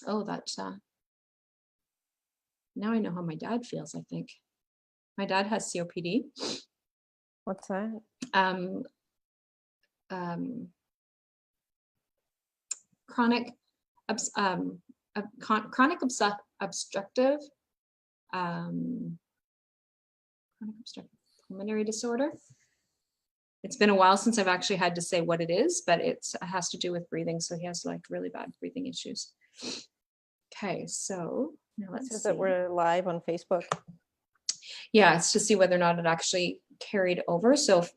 Oh, that's, now I know how my dad feels, I think. My dad has COPD. What's that? Chronic obstructive pulmonary disorder. It's been a while since I've actually had to say what it is, but it has to do with breathing. So he has like really bad breathing issues. Okay, so now let's see. That we're live on Facebook. Yeah, it's to see whether or not it actually carried over. So if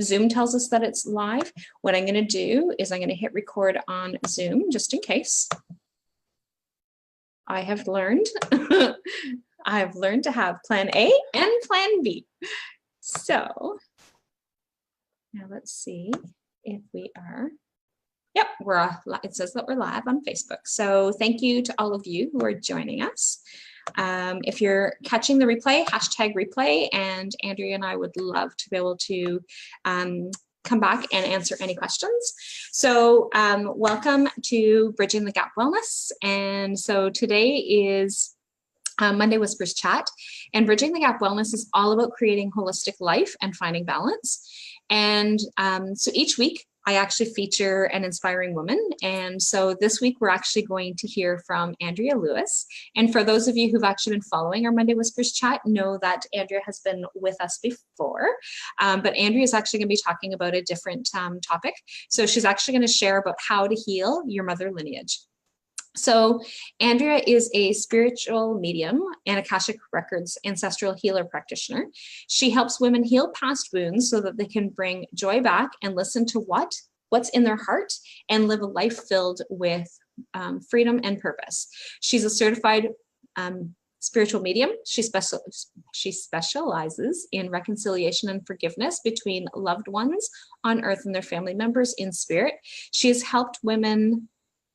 Zoom tells us that it's live, what I'm going to do is I'm going to hit record on Zoom just in case. I have learned I've learned to have plan A and plan B. So now let's see if we are. Yep, it says that we're live on Facebook. So thank you to all of you who are joining us. If you're catching the replay, hashtag replay, and Andrea and I would love to be able to come back and answer any questions. So welcome to Bridging the Gap Wellness. And so today is Monday Whispers Chat, and Bridging the Gap Wellness is all about creating holistic life and finding balance. And so each week I actually feature an inspiring woman. And so this week we're actually going to hear from Andrea Lewis. And for those of you who've actually been following our Monday Whispers Chat, know that Andrea has been with us before. But Andrea is actually going to be talking about a different topic. So she's actually going to share about how to heal your mother lineage. So Andrea is a spiritual medium and Akashic Records ancestral healer practitioner. She helps women heal past wounds so that they can bring joy back and listen to what's in their heart and live a life filled with freedom and purpose. She's a certified spiritual medium. She specializes in reconciliation and forgiveness between loved ones on earth and their family members in spirit. She has helped women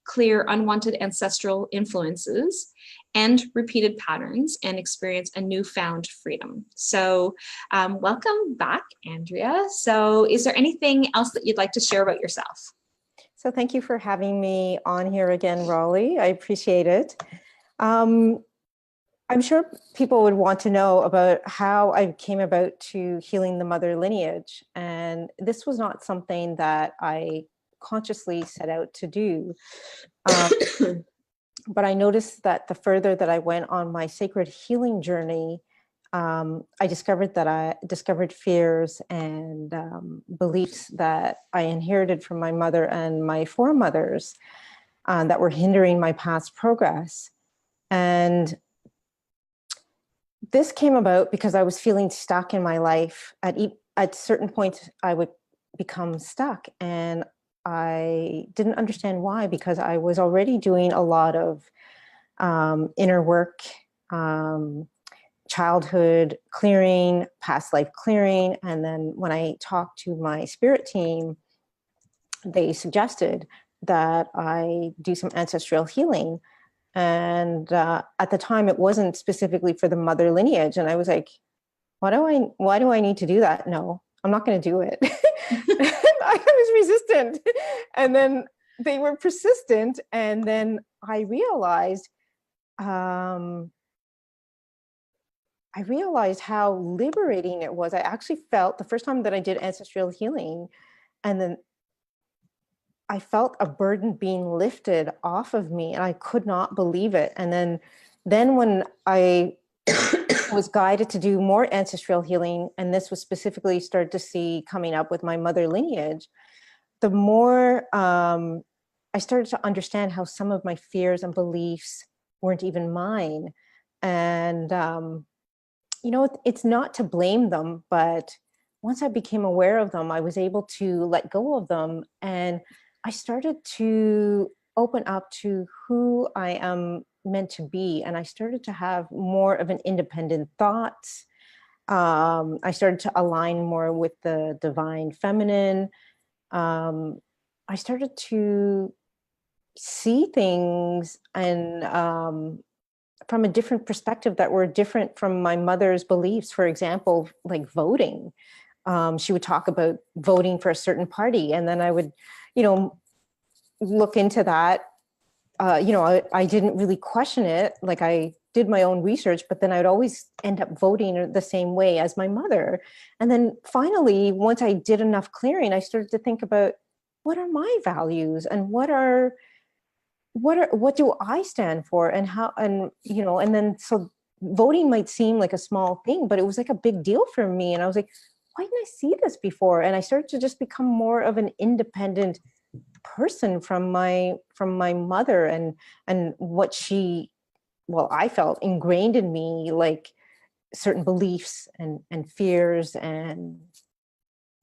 clear unwanted ancestral influences and repeated patterns and experience a newfound freedom. So welcome back, Andrea. So is there anything else that you'd like to share about yourself? So thank you for having me on here again, Rollie. I appreciate it. I'm sure people would want to know about how I came about to healing the mother lineage. And this was not something that I consciously set out to do. But I noticed that the further that I went on my sacred healing journey, I discovered fears and beliefs that I inherited from my mother and my foremothers that were hindering my past progress. And this came about because I was feeling stuck in my life. At certain points, I would become stuck, and I didn't understand why, because I was already doing a lot of inner work, childhood clearing, past life clearing. And then when I talked to my spirit team, they suggested that I do some ancestral healing. And at the time, it wasn't specifically for the mother lineage. And I was like, why do I need to do that? No, I'm not going to do it. I was resistant. And then they were persistent. And then I realized how liberating it was. I actually felt the first time that I did ancestral healing, and then I felt a burden being lifted off of me, and I could not believe it. And then when I was guided to do more ancestral healing, and this was specifically started to see coming up with my mother lineage, the more I started to understand how some of my fears and beliefs weren't even mine. And, it's not to blame them, but once I became aware of them, I was able to let go of them. And I started to open up to who I am meant to be. And I started to have more of an independent thought. I started to align more with the divine feminine. I started to see things and from a different perspective that were different from my mother's beliefs. For example, like voting. She would talk about voting for a certain party. And then I would, look into that I didn't really question it. Like, I did my own research, but then I'd always end up voting the same way as my mother. And then finally, once I did enough clearing, I started to think about, what are my values, and what do I stand for, and how, and and then, so voting might seem like a small thing, but it was like a big deal for me. And I was like, why didn't I see this before? And I started to just become more of an independent person from my mother, and what she, well, I felt ingrained in me, like certain beliefs and fears and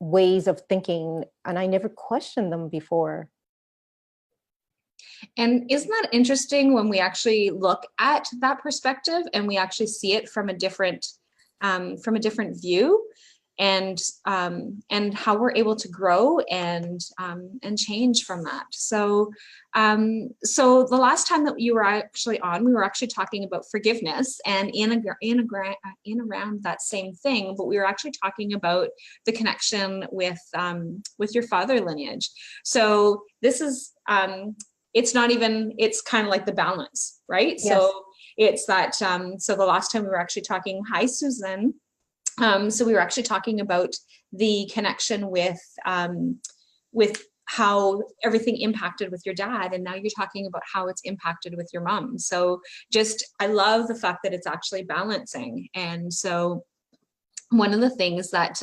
ways of thinking, and I never questioned them before. And isn't that interesting when we actually look at that perspective and we actually see it from a different view, and how we're able to grow and change from that. So so the last time that you were actually on, we were actually talking about forgiveness, and in around that same thing, but we were actually talking about the connection with your father lineage. So this is it's not even, it's kind of like the balance, right? Yes. So it's that, so the last time we were actually talking, hi, Susan. So we were actually talking about the connection with how everything impacted with your dad. And now you're talking about how it's impacted with your mom. So just, I love the fact that it's actually balancing. And so one of the things that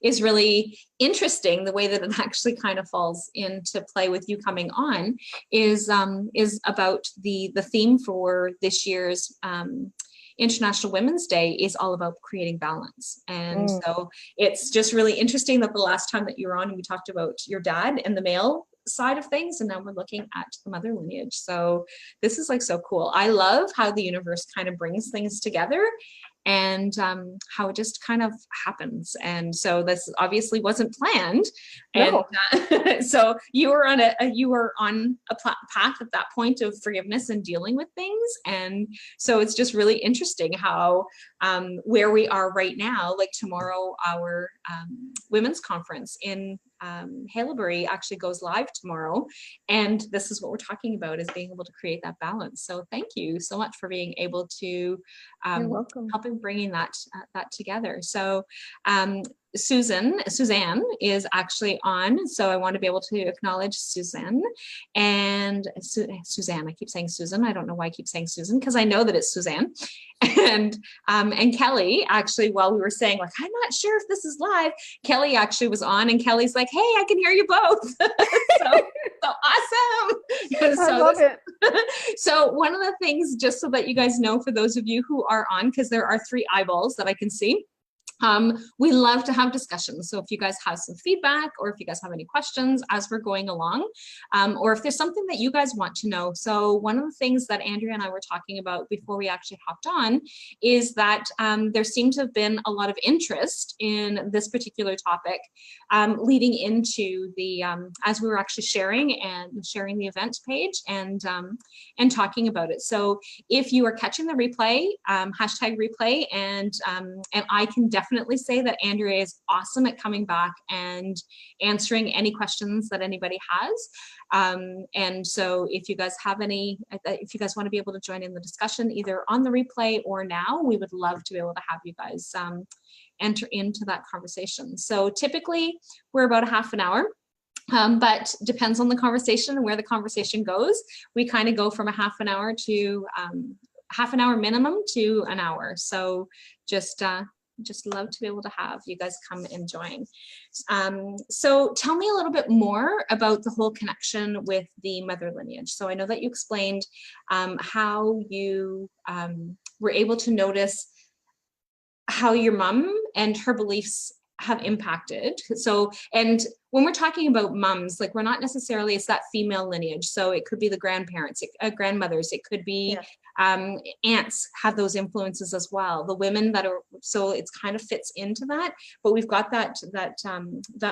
is really interesting, the way that it actually kind of falls into play with you coming on, is about the theme for this year's International Women's Day is all about creating balance. And so it's just really interesting that the last time that you were on, we talked about your dad and the male side of things, and now we're looking at the mother lineage. So this is like so cool. I love how the universe kind of brings things together, and how it just kind of happens. And so this obviously wasn't planned. No. And so you were on a path at that point of forgiveness and dealing with things. And so it's just really interesting how where we are right now, like tomorrow, our women's conference in Haileybury actually goes live tomorrow. And this is what we're talking about, is being able to create that balance. So thank you so much for being able to You're welcome. helping bringing that together. So Suzanne is actually on, so I want to be able to acknowledge Suzanne and Suzanne. I keep saying Susan. I don't know why I keep saying Susan, because I know that it's Suzanne. And Kelly, actually, while we were saying, like, I'm not sure if this is live, Kelly actually was on, and Kelly's like, hey, I can hear you both. so awesome. I love it. So one of the things, just so that you guys know, for those of you who are on, because there are 3 eyeballs that I can see, we love to have discussions. So if you guys have some feedback, or if you guys have any questions as we're going along, or if there's something that you guys want to know. So one of the things that Andrea and I were talking about before we actually hopped on is that there seemed to have been a lot of interest in this particular topic, leading into the, as we were actually sharing the event page and talking about it. So if you are catching the replay, hashtag replay, and I can definitely say that Andrea is awesome at coming back and answering any questions that anybody has. And so if you guys have any, if you guys want to be able to join in the discussion either on the replay or now, we would love to be able to have you guys enter into that conversation. So typically we're about a half an hour. But depends on the conversation and where the conversation goes. We kind of go from a half an hour to half an hour minimum to an hour. So just love to be able to have you guys come and join. So tell me a little bit more about the whole connection with the mother lineage. So I know that you explained how you were able to notice how your mom and her beliefs have impacted. So, and when we're talking about moms, like, we're not necessarily, it's that female lineage. So it could be the grandparents, grandmothers, it could be aunts have those influences as well. The women that are, so it's kind of fits into that, but we've got that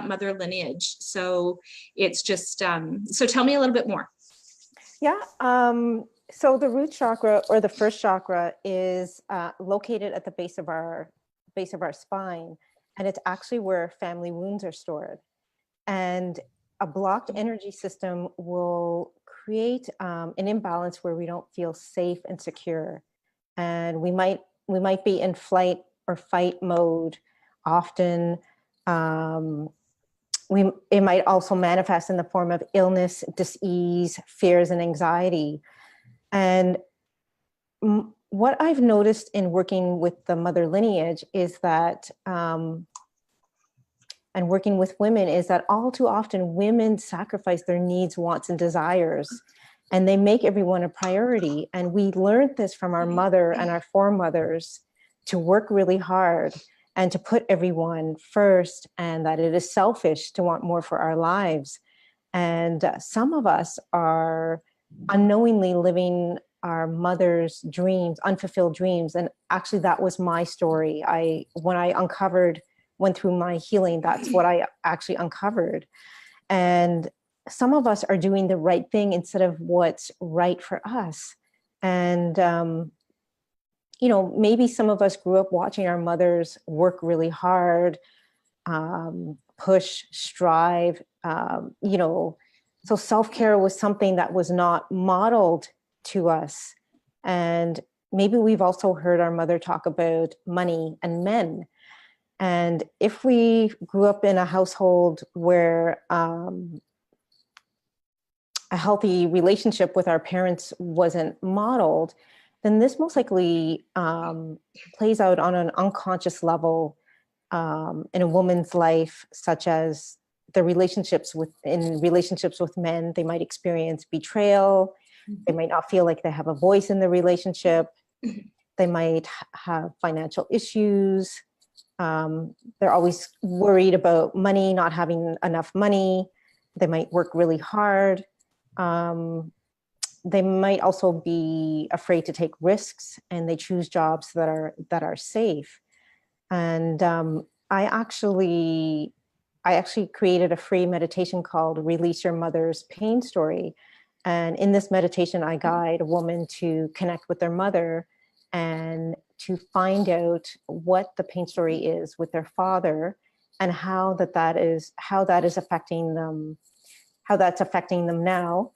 mother lineage. So it's just, so tell me a little bit more. Yeah. So the root chakra, or the first chakra, is located at the base of our spine. And it's actually where family wounds are stored. And a blocked energy system will create an imbalance where we don't feel safe and secure. And we might be in flight or fight mode often. It might also manifest in the form of illness, dis-ease, fears, and anxiety. And what I've noticed in working with the mother lineage is that, and working with women, is that all too often women sacrifice their needs, wants, and desires, and they make everyone a priority. And we learned this from our mother and our foremothers, to work really hard and to put everyone first, and that it is selfish to want more for our lives. And some of us are unknowingly living our mother's dreams, unfulfilled dreams. And actually that was my story. When I went through my healing, that's what I actually uncovered. And some of us are doing the right thing instead of what's right for us. And, maybe some of us grew up watching our mothers work really hard, push, strive, so self-care was something that was not modeled to us. And maybe we've also heard our mother talk about money and men. And if we grew up in a household where a healthy relationship with our parents wasn't modeled, then this most likely plays out on an unconscious level in a woman's life, such as in relationships with men. They might experience betrayal. They might not feel like they have a voice in the relationship. They might have financial issues. They're always worried about money, not having enough money. They might work really hard. They might also be afraid to take risks, and they choose jobs that are safe. And I actually created a free meditation called Release Your Mother's Pain Story. And in this meditation, I guide a woman to connect with their mother and to find out what the pain story is with their father, and how that is affecting them, how that's affecting them now,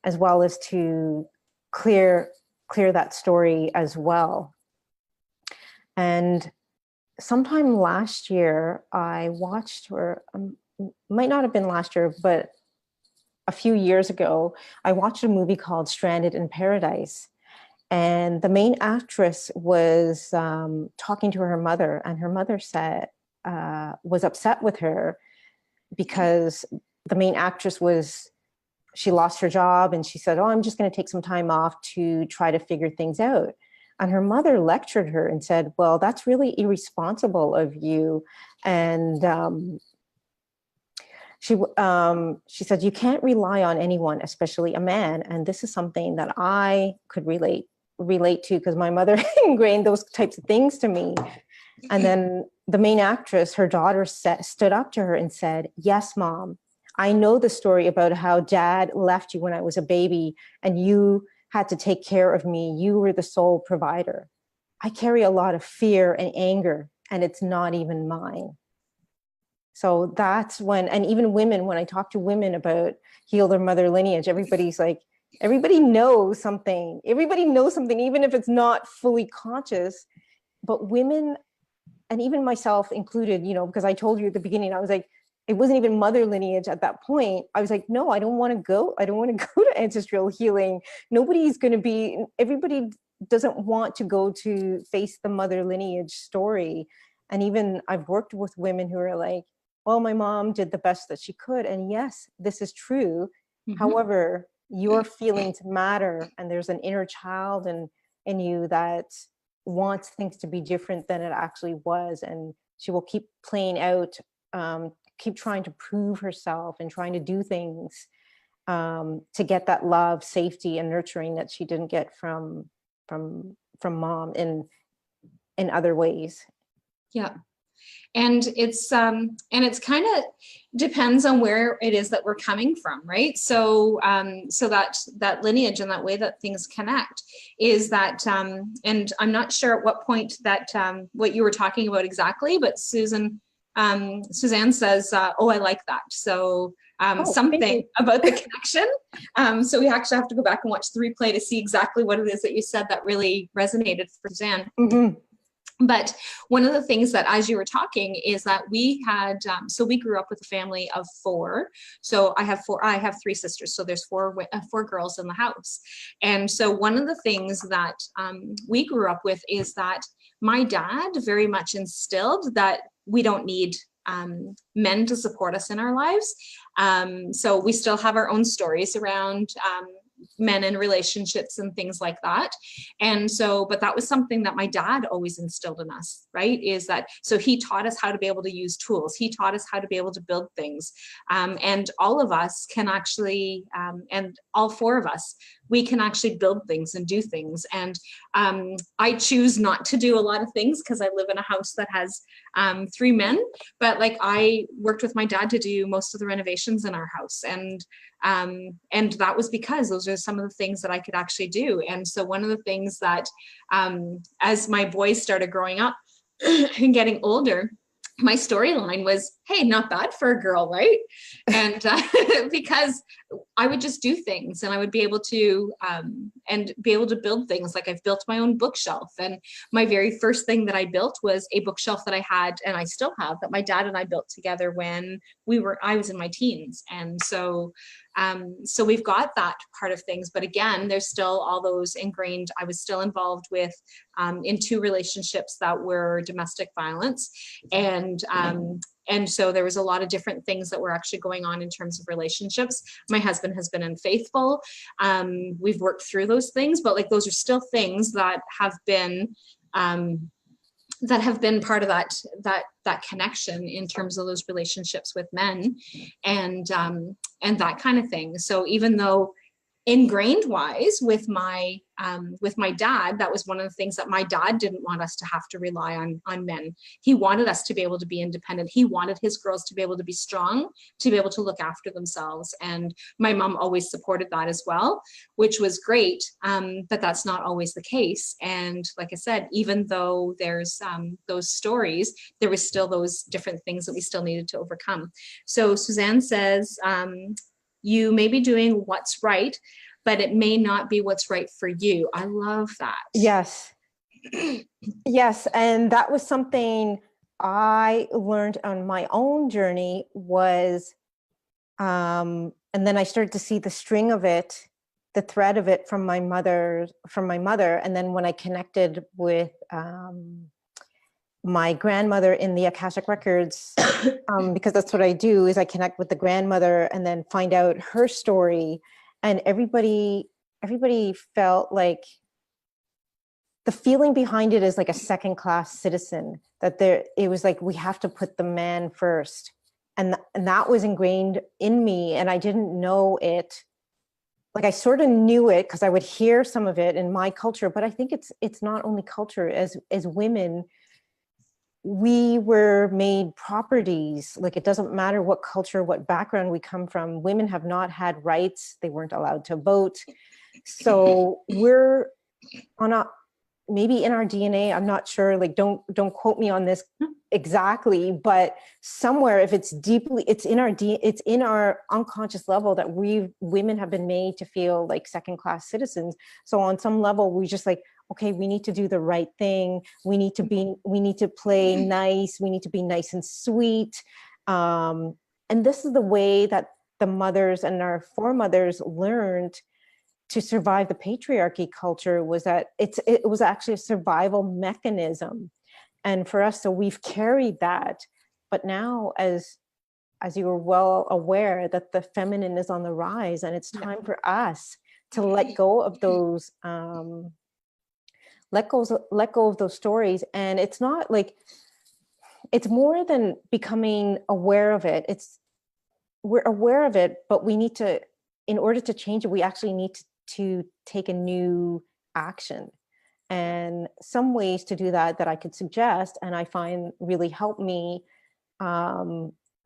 as well as to clear that story as well. And sometime last year, I watched, or might not have been last year, but a few years ago, I watched a movie called Stranded in Paradise. And the main actress was talking to her mother, and her mother was upset with her because the main actress she lost her job, and she said, "Oh, I'm just going to take some time off to try to figure things out." And her mother lectured her and said, "Well, that's really irresponsible of you." And she said, "You can't rely on anyone, especially a man." And this is something that I could relate to, because my mother ingrained those types of things to me. And then the main actress, her daughter, stood up to her and said, "Yes, Mom, I know the story about how Dad left you when I was a baby, and you had to take care of me. You were the sole provider. I carry a lot of fear and anger, and it's not even mine." So that's when, and even women, when I talk to women about heal their mother lineage, everybody's like, everybody knows something, even if it's not fully conscious. But women, and even myself included, because I told you at the beginning, I was like, it wasn't even mother lineage at that point. I was like, no, I don't want to go to ancestral healing. Everybody doesn't want to go to face the mother lineage story. And even I've worked with women who are like, well, my mom did the best that she could. And yes, this is true. Mm-hmm. However, your feelings matter. And there's an inner child in you that wants things to be different than it actually was. And she will keep playing out, keep trying to prove herself and trying to do things to get that love, safety, and nurturing that she didn't get from mom in other ways. Yeah. And it's kind of depends on where it is that we're coming from, right? So that lineage and that way that things connect is that, and I'm not sure at what point that what you were talking about exactly, but Suzanne says, "Oh, I like that." So Oh, something about the connection. So we actually have to go back and watch the replay to see exactly what it is that you said that really resonated for Suzanne. Mm-hmm. But one of the things that, as you were talking, is that we had, so we grew up with a family of 4. So I have 3 sisters. So there's 4 girls in the house. And so one of the things that we grew up with is that my dad very much instilled that we don't need men to support us in our lives. So we still have our own stories around men and relationships and things like that. And so, but that was something that my dad always instilled in us, right? Is that, so he taught us how to be able to use tools. He taught us how to be able to build things. And all of us can actually, and all 4 of us, we can actually build things and do things. And I choose not to do a lot of things because I live in a house that has 3 men, but like I worked with my dad to do most of the renovations in our house. And that was because those are some of the things that I could actually do. And so one of the things that as my boys started growing up and getting older, my storyline was, hey, not bad for a girl, right? And because I would just do things and I would be able to build things. Like I've built my own bookshelf, and my very first thing that I built was a bookshelf that I had, and I still have, that my dad and I built together when I was in my teens. And so so we've got that part of things, but again, there's still all those ingrained. I was still involved with in 2 relationships that were domestic violence, and so there was a lot of different things that were actually going on in terms of relationships. My husband has been unfaithful. We've worked through those things, but like those are still things that have been part of that connection in terms of those relationships with men and that kind of thing. So even though ingrained wise with my dad, that was one of the things that my dad didn't want us to have to rely on men. He wanted us to be able to be independent. He wanted his girls to be able to be strong, to be able to look after themselves. And my mom always supported that as well, which was great. But that's not always the case. And like I said, even though there's those stories, there was still those different things that we still needed to overcome. So Suzanne says, you may be doing what's right, but it may not be what's right for you. I love that. Yes. Yes. And that was something I learned on my own journey was, and then I started to see the string of it, the thread of it from my mother. And then when I connected with my grandmother in the Akashic records, because that's what I do, is I connect with the grandmother and then find out her story. And everybody felt like the feeling behind it is like a second-class citizen, that it was like, we have to put the man first. And that was ingrained in me. And I didn't know it. Like I sort of knew it because I would hear some of it in my culture, but I think it's not only culture. As women, we were made properties. Like it doesn't matter what culture, what background we come from. Women have not had rights. They weren't allowed to vote. So we're maybe in our DNA, I'm not sure, like don't quote me on this exactly, but somewhere, if it's in our unconscious level that women have been made to feel like second-class citizens. So on some level, we just like, okay, we need to do the right thing. We need to play nice. We need to be nice and sweet. And this is the way that the mothers and our foremothers learned to survive the patriarchy culture, was that it was actually a survival mechanism. And for us, so we've carried that. But now, as you were well aware, that the feminine is on the rise, and it's time for us to let go of those let go of those stories. And it's not like, it's more than becoming aware of it. We're aware of it, but we need to, in order to change it, we actually need to take a new action. And some ways to do that I could suggest, and I find really help me,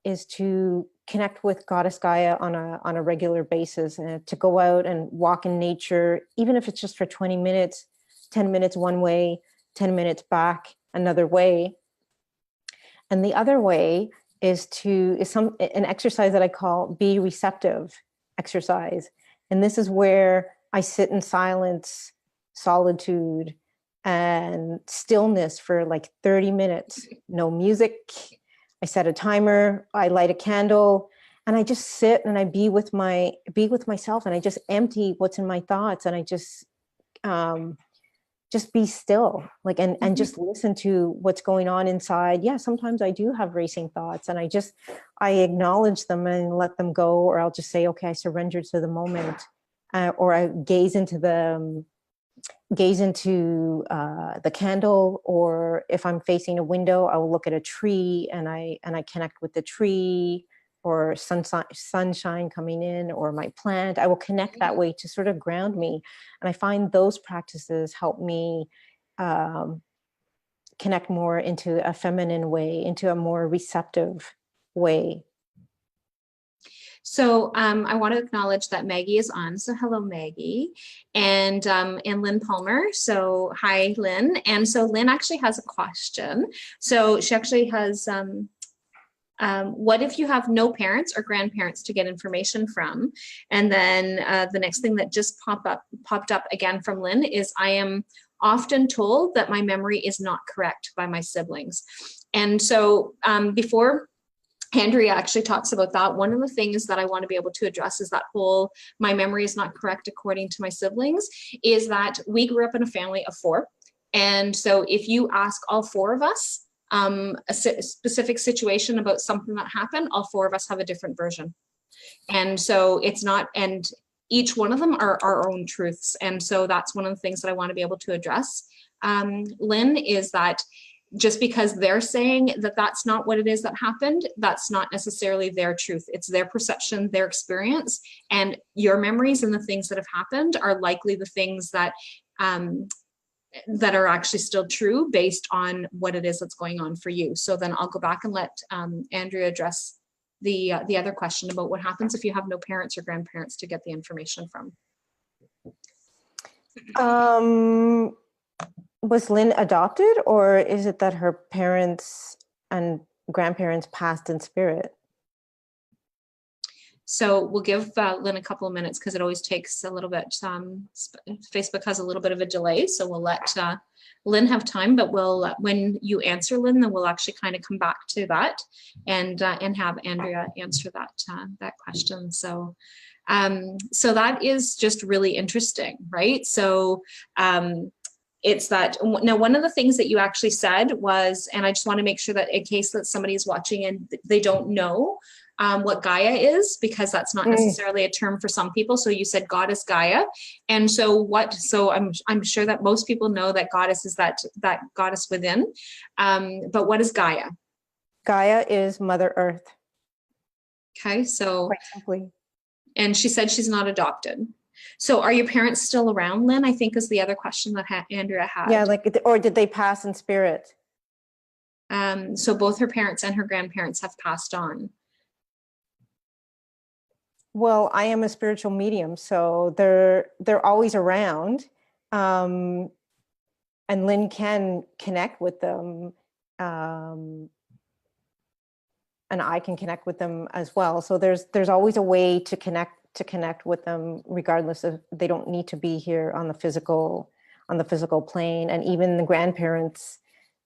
is to connect with Goddess Gaia on a regular basis, and to go out and walk in nature, even if it's just for 20 minutes, 10 minutes one way, 10 minutes back another way. And the other way is an exercise that I call be receptive exercise. And this is where I sit in silence, solitude, and stillness for like 30 minutes. No music. I set a timer, I light a candle, and I just sit and I be with myself, and I just empty what's in my thoughts, and I just be still, like, and just listen to what's going on inside. Yeah, sometimes I do have racing thoughts, and I acknowledge them and let them go, or I'll just say, okay, I surrender to the moment, or I gaze into the candle, or if I'm facing a window, I will look at a tree and I connect with the tree, or sunshine coming in, or my plant. I will connect that way to sort of ground me. And I find those practices help me connect more into a feminine way, into a more receptive way. So I want to acknowledge that Maggie is on. So hello, Maggie, and Lynn Palmer. So hi, Lynn. And so Lynn actually has a question. So she actually has, what if you have no parents or grandparents to get information from? And then the next thing that just popped up again from Lynn is, I am often told that my memory is not correct by my siblings. And so before Andrea actually talks about that, one of the things that I want to be able to address is that whole, my memory is not correct according to my siblings, is that we grew up in a family of 4. And so if you ask all 4 of us a specific situation about something that happened, all 4 of us have a different version. And so it's not, and each one of them are our own truths. And so that's one of the things that I want to be able to address, Lynn, is that just because they're saying that that's not what it is that happened, that's not necessarily their truth. It's their perception, their experience, and your memories and the things that have happened are likely the things that that are actually still true based on what it is that's going on for you. So then I'll go back and let Andrea address the other question about what happens if you have no parents or grandparents to get the information from. Was Lynn adopted, or is it that her parents and grandparents passed in spirit? So we'll give Lynn a couple of minutes because it always takes a little bit. Facebook has a little bit of a delay, so we'll let Lynn have time. But we'll, when you answer, Lynn, then we'll actually kind of come back to that and have Andrea answer that question. So so that is just really interesting, right? So it's that, now one of the things that you actually said was, and I just want to make sure that in case that somebody is watching and they don't know what Gaia is, because that's not necessarily a term for some people. So you said goddess Gaia. And so I'm sure that most people know that goddess is that goddess within. But what is Gaia? Gaia is Mother Earth. Okay, so. Quite simply. And she said she's not adopted. So are your parents still around, Lynn? I think is the other question that Andrea had. Yeah, like, or did they pass in spirit? So both her parents and her grandparents have passed on. Well, I am a spiritual medium, so they're always around, and Lynn can connect with them, and I can connect with them as well. So there's always a way to connect with them, regardless of, they don't need to be here on the physical plane. And even the grandparents,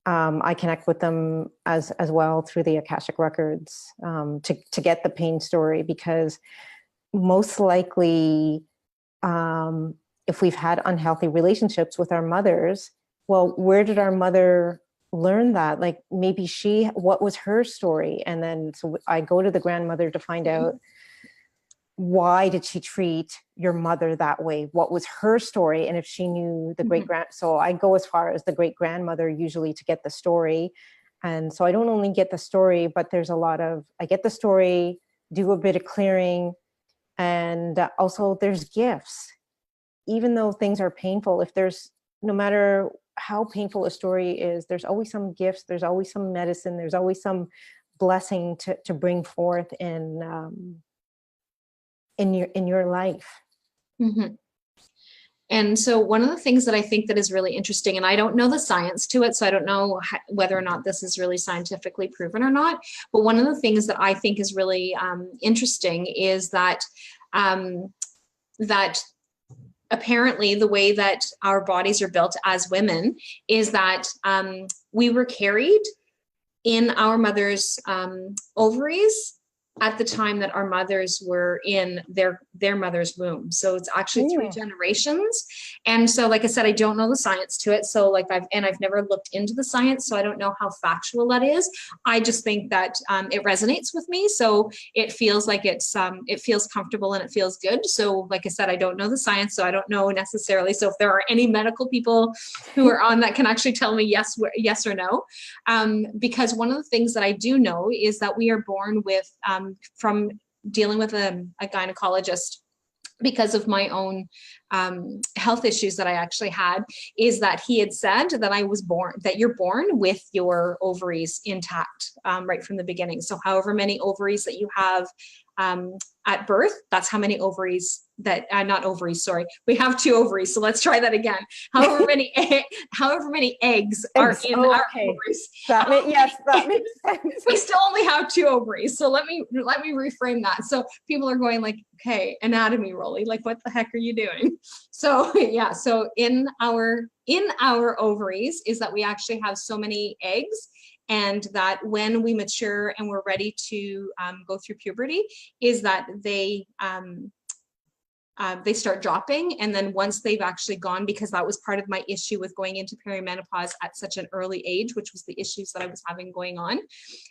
I connect with them as well through the Akashic records, to get the pain story, because most likely, if we've had unhealthy relationships with our mothers, well, where did our mother learn that? Like, maybe what was her story? And then so I go to the grandmother to find out, why did she treat your mother that way? What was her story? And if she knew the so I go as far as the great grandmother usually to get the story. And so I don't only get the story, but there's I get the story, do a bit of clearing, and also there's gifts. Even though things are painful, no matter how painful a story is, there's always some gifts, there's always some medicine, there's always some blessing to bring forth in your life. And so one of the things that I think that is really interesting, and I don't know the science to it, so I don't know whether or not this is really scientifically proven or not, but one of the things that I think is really interesting is that that apparently the way that our bodies are built as women is that we were carried in our mother's ovaries at the time that our mothers were in their mother's womb. So it's actually 3 generations. And so, like I said, I don't know the science to it. So like I've never looked into the science, so I don't know how factual that is. I just think that it resonates with me. So it feels like it feels comfortable and it feels good. So like I said, I don't know the science, so I don't know necessarily. So if there are any medical people who are on that can actually tell me yes or no. Because one of the things that I do know is that we are born with, from dealing with a gynecologist, because of my own health issues that I actually had, is that he had said that you're born with your ovaries intact right from the beginning. So however many ovaries that you have at birth, that's how many ovaries that, not ovaries, sorry. We have 2 ovaries. So let's try that again. However many eggs are in our ovaries. That makes sense. We still only have 2 ovaries. So let me reframe that. So people are going like, okay, anatomy, Rollie, like what the heck are you doing? So yeah, so in our ovaries is that we actually have so many eggs, and that when we mature and we're ready to go through puberty, is that they start dropping. And then once they've actually gone, because that was part of my issue with going into perimenopause at such an early age, which was the issues that I was having going on,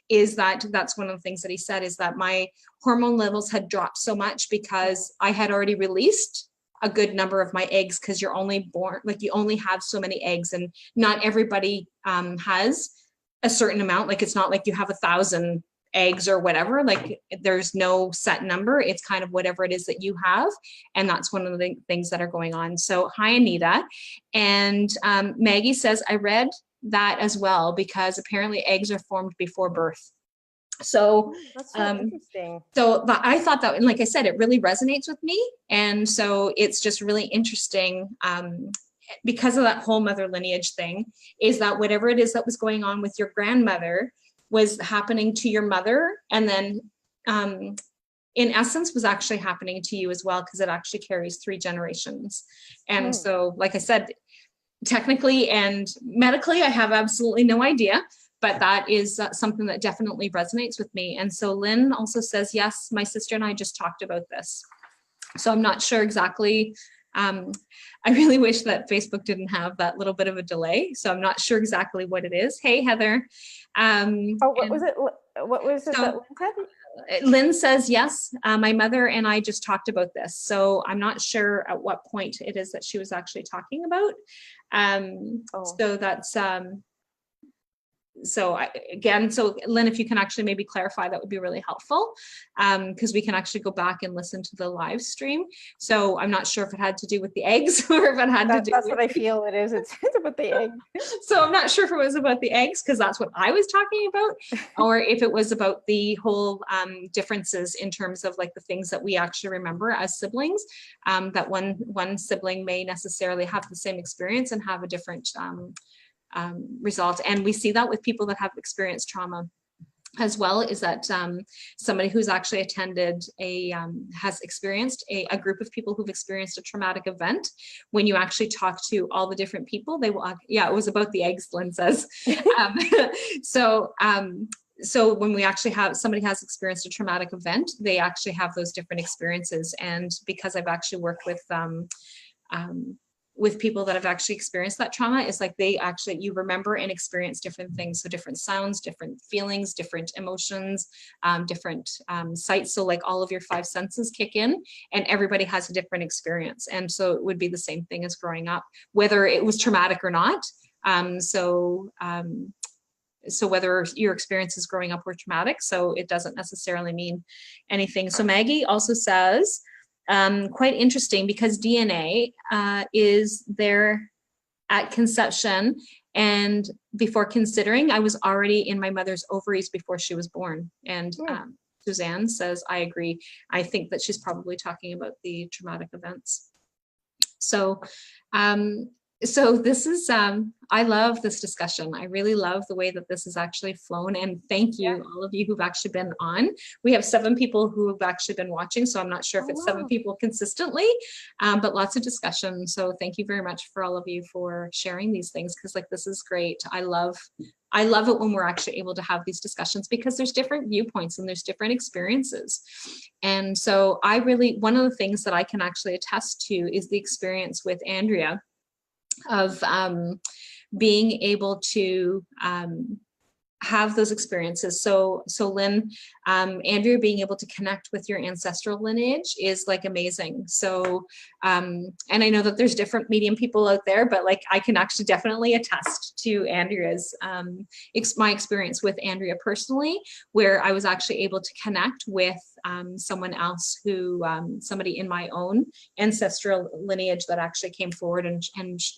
is that's one of the things that he said, is that my hormone levels had dropped so much because I had already released a good number of my eggs, because you're only born, like you only have so many eggs, and not everybody has a certain amount. Like it's not like you have 1,000 eggs or whatever, like there's no set number. It's kind of whatever it is that you have. And that's one of the things that are going on. So hi, Anita. And Maggie says, I read that as well, because apparently eggs are formed before birth. So that's so interesting. So I thought that, and like I said, it really resonates with me. And so it's just really interesting, because of that whole mother lineage thing, is that whatever it is that was going on with your grandmother was happening to your mother, and then in essence was actually happening to you as well, because it actually carries 3 generations. And so, like I said, technically and medically, I have absolutely no idea, but that is something that definitely resonates with me. And so Lynn also says, yes, my sister and I just talked about this. So I'm not sure exactly. I really wish that Facebook didn't have that little bit of a delay. So I'm not sure exactly what it is. Hey, Heather. What was it that Lynn said? Lynn says, yes, my mother and I just talked about this. So I'm not sure at what point it is that she was actually talking about. So that's, so Lynn, if you can actually maybe clarify, that would be really helpful, because we can actually go back and listen to the live stream. So I'm not sure if it had to do with the eggs or if it had to do that's with what I feel it is. It's about the eggs. So I'm not sure if it was about the eggs, because that's what I was talking about, or if it was about the whole differences in terms of like the things that we actually remember as siblings, that one sibling may necessarily have the same experience and have a different result. And we see that with people that have experienced trauma as well, is that somebody who's actually has experienced a group of people who've experienced a traumatic event. When you actually talk to all the different people, they will, yeah, it was about the eggs, Lynn says. So when we actually have somebody has experienced a traumatic event, they actually have those different experiences. And because I've actually worked with people that have actually experienced that trauma, it's like you remember and experience different things. So different sounds, different feelings, different emotions, different sights. So like all of your 5 senses kick in, and everybody has a different experience. And so it would be the same thing as growing up, whether it was traumatic or not. So whether your experiences growing up were traumatic, so it doesn't necessarily mean anything. So Maggie also says, quite interesting, because DNA is there at conception, and before considering, I was already in my mother's ovaries before she was born. And Suzanne says, I agree. I think that she's probably talking about the traumatic events. So, so this is, I love this discussion. I really love the way that this has actually flown, and thank you, all of you who've actually been on. We have 7 people who have actually been watching, so I'm not sure if it's 7 people consistently, but lots of discussion. So thank you very much for all of you for sharing these things, because like, this is great. I love it when we're actually able to have these discussions, because there's different viewpoints and there's different experiences. And so I really, one of the things that I can actually attest to is the experience with Andrea of being able to have those experiences. So Lynn, Andrea, being able to connect with your ancestral lineage is like amazing. So, and I know that there's different medium people out there, but like, I can actually definitely attest to Andrea's, my experience with Andrea personally, where I was actually able to connect with someone else who, somebody in my own ancestral lineage that actually came forward and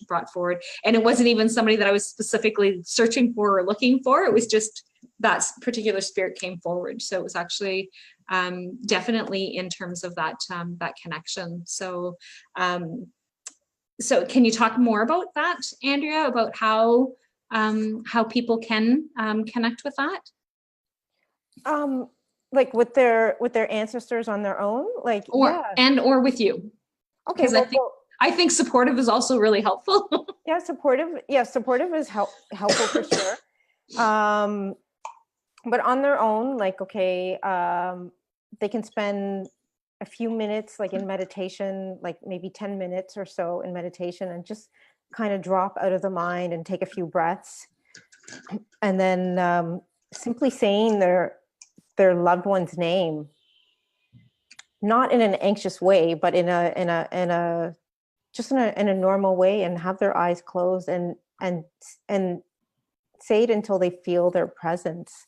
brought forward. And it wasn't even somebody that I was specifically searching for or looking for. It was just that particular spirit came forward. So it was actually definitely in terms of that, that connection. So, so can you talk more about that, Andrea, about how people can connect with that? Like with their ancestors on their own, like, or with you. Okay, I think supportive is also really helpful. Yeah, supportive is helpful for sure. But on their own, like, okay, they can spend a few minutes like in meditation, like maybe 10 minutes or so in meditation, and just kind of drop out of the mind and take a few breaths, and then simply saying their loved one's name, not in an anxious way, but in a normal way, and have their eyes closed and say it until they feel their presence,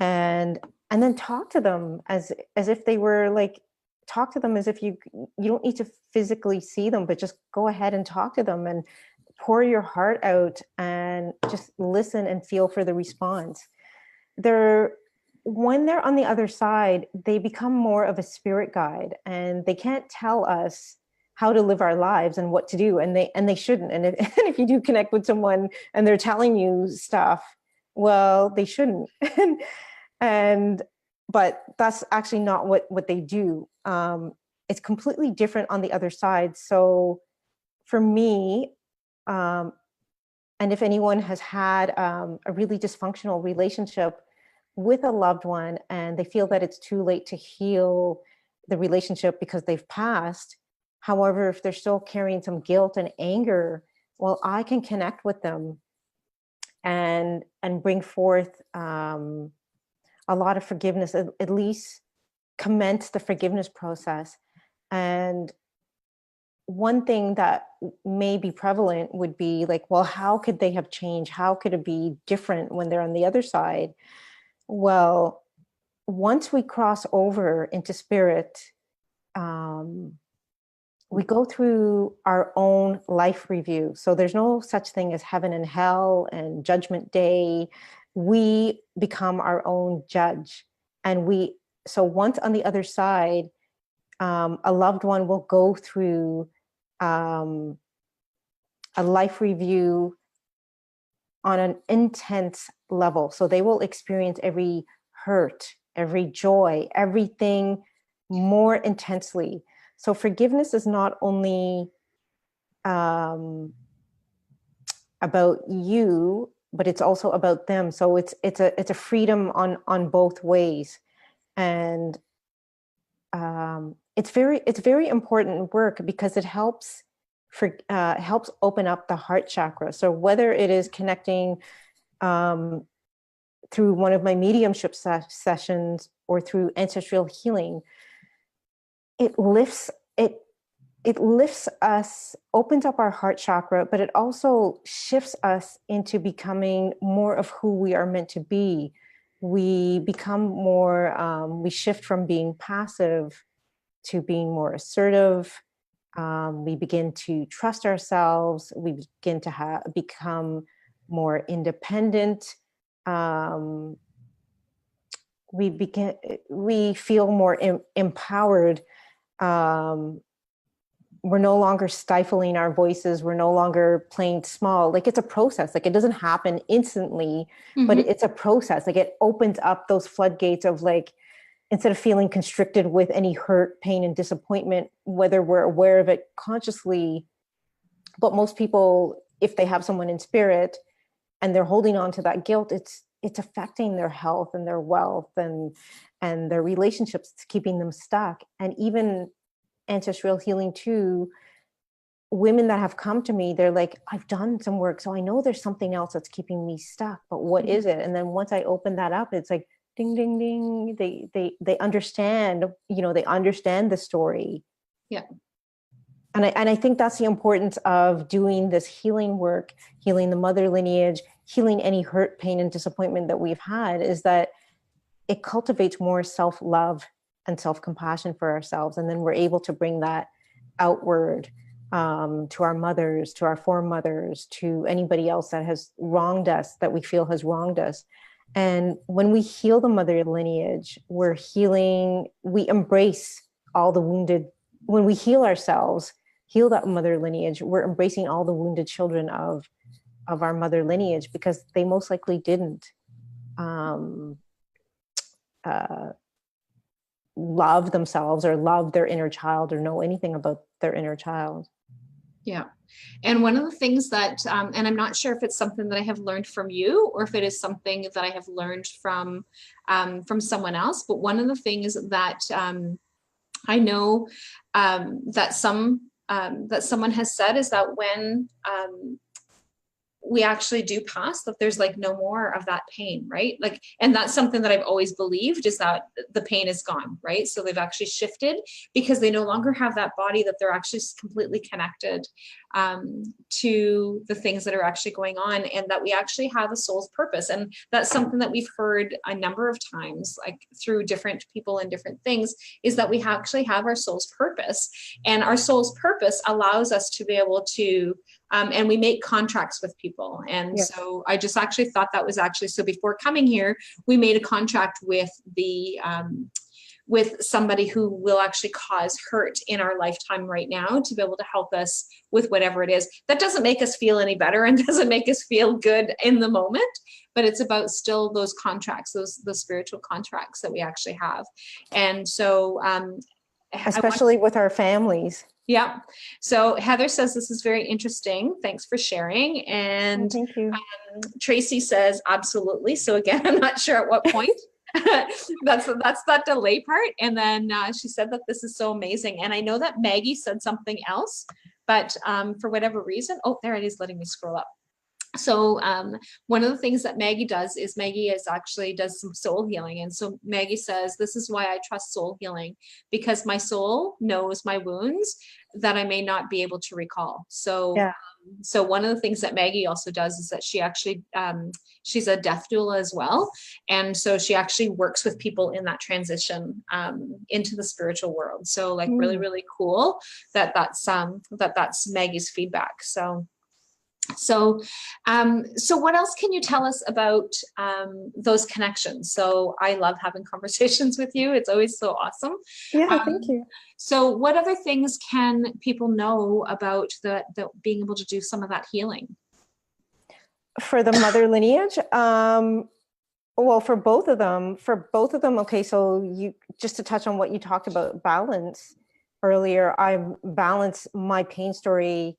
and then talk to them as if they were like, talk to them as if you don't need to physically see them, but just go ahead and talk to them and pour your heart out and just listen and feel for the response. When they're on the other side, they become more of a spirit guide, and they can't tell us how to live our lives and what to do, and they shouldn't. And if you do connect with someone and they're telling you stuff, well, they shouldn't. But that's actually not what they do. It's completely different on the other side. So for me, and if anyone has had a really dysfunctional relationship with a loved one, and they feel that it's too late to heal the relationship because they've passed, however, if they're still carrying some guilt and anger, well, I can connect with them and bring forth a lot of forgiveness, at least commence the forgiveness process. And one thing that may be prevalent would be like, well, how could they have changed? How could it be different when they're on the other side? Well, once we cross over into spirit, we go through our own life review. So there's no such thing as heaven and hell and judgment day. We become our own judge. And so once on the other side, a loved one will go through a life review on an intense level. So they will experience every hurt, every joy, everything more intensely. So forgiveness is not only about you, but it's also about them. So it's a freedom on both ways, and it's very important work, because it helps open up the heart chakra. So whether it is connecting through one of my mediumship sessions or through ancestral healing, it lifts us, opens up our heart chakra, but it also shifts us into becoming more of who we are meant to be. We become more, we shift from being passive to being more assertive. We begin to trust ourselves. We begin to become more independent. We feel more empowered. we're no longer stifling our voices. We're no longer playing small. Like, it's a process. Like, it doesn't happen instantly, but it's a process. Like, it opens up those floodgates of, like, instead of feeling constricted with any hurt, pain, and disappointment, whether we're aware of it consciously. But most people, if they have someone in spirit and they're holding on to that guilt, it's affecting their health and their wealth and their relationships. It's keeping them stuck. And even ancestral healing too, women that have come to me, they're like, I've done some work, so I know there's something else that's keeping me stuck, but what is it? And then once I open that up, it's like ding ding ding, they understand, they understand the story. Yeah. And I think that's the importance of doing this healing work, healing the mother lineage, healing any hurt, pain, and disappointment that we've had, is that it cultivates more self-love and self-compassion for ourselves. And then we're able to bring that outward to our mothers, to our foremothers, to anybody else that has wronged us, that we feel has wronged us. And when we heal the mother lineage, we're healing, we embrace all the wounded. When we heal ourselves, heal that mother lineage, we're embracing all the wounded children of our mother lineage, because they most likely didn't love themselves or love their inner child or know anything about their inner child. Yeah. And one of the things that, and I'm not sure if it's something that I have learned from you or if it is something that I have learned from someone else, but one of the things that I know that someone has said is that when we actually do pass, that there's like no more of that pain, right? Like, and that's something that I've always believed, is that the pain is gone, right? So they've actually shifted because they no longer have that body, that they're actually completely connected to the things that are actually going on, and that we actually have a soul's purpose. And that's something that we've heard a number of times, like through different people and different things, is that we actually have our soul's purpose, and our soul's purpose allows us to be able to and we make contracts with people. And Yes. So I just actually thought that was actually, so before coming here, we made a contract with with somebody who will actually cause hurt in our lifetime right now, to be able to help us with whatever it is. That doesn't make us feel any better and doesn't make us feel good in the moment, but it's about still those contracts, the spiritual contracts that we actually have. And so, Especially with our families. yeah. So Heather says, this is very interesting. Thanks for sharing. And Thank you. Tracy says, absolutely. So again, I'm not sure at what point. that's that delay part. And then she said that this is so amazing. And I know that Maggie said something else, but for whatever reason, oh, there it is, letting me scroll up. So one of the things that Maggie does is actually does some soul healing. And so Maggie says, this is why I trust soul healing, because my soul knows my wounds that I may not be able to recall. So, yeah. So one of the things that Maggie also does is that she actually, she's a death doula as well. And so she actually works with people in that transition into the spiritual world. So like really, really cool that's Maggie's feedback. So what else can you tell us about those connections? So I love having conversations with you. It's always so awesome. Yeah, thank you. So what other things can people know about the being able to do some of that healing? For the mother lineage, well, for both of them, okay, so you, just to touch on what you talked about, balance earlier, I balanced my pain story,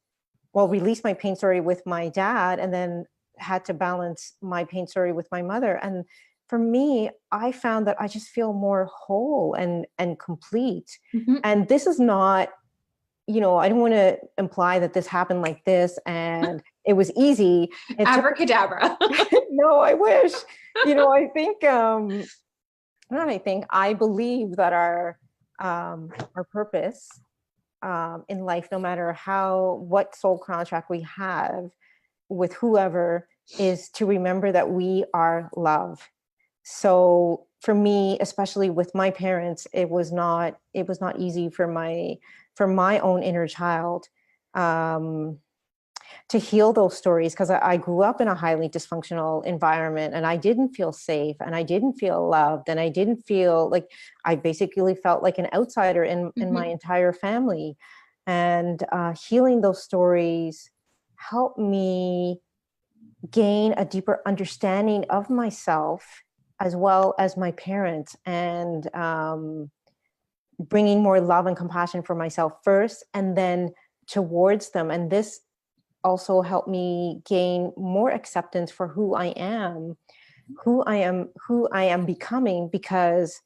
released my pain story with my dad, and then had to balance my pain story with my mother. And for me, I found that I just feel more whole and complete. Mm-hmm. And this is not, I don't want to imply that this happened like this and it was easy. Abracadabra. No, I wish. I think, I believe that our purpose in life, no matter what soul contract we have with whoever, is to remember that we are love. So for me, especially with my parents, it was not easy for my own inner child to heal those stories, because I grew up in a highly dysfunctional environment, and I didn't feel safe, and I didn't feel loved, and I didn't feel like, I basically felt like an outsider in my entire family. And healing those stories helped me gain a deeper understanding of myself as well as my parents, and bringing more love and compassion for myself first and then towards them. And this also helped me gain more acceptance for who I am becoming, because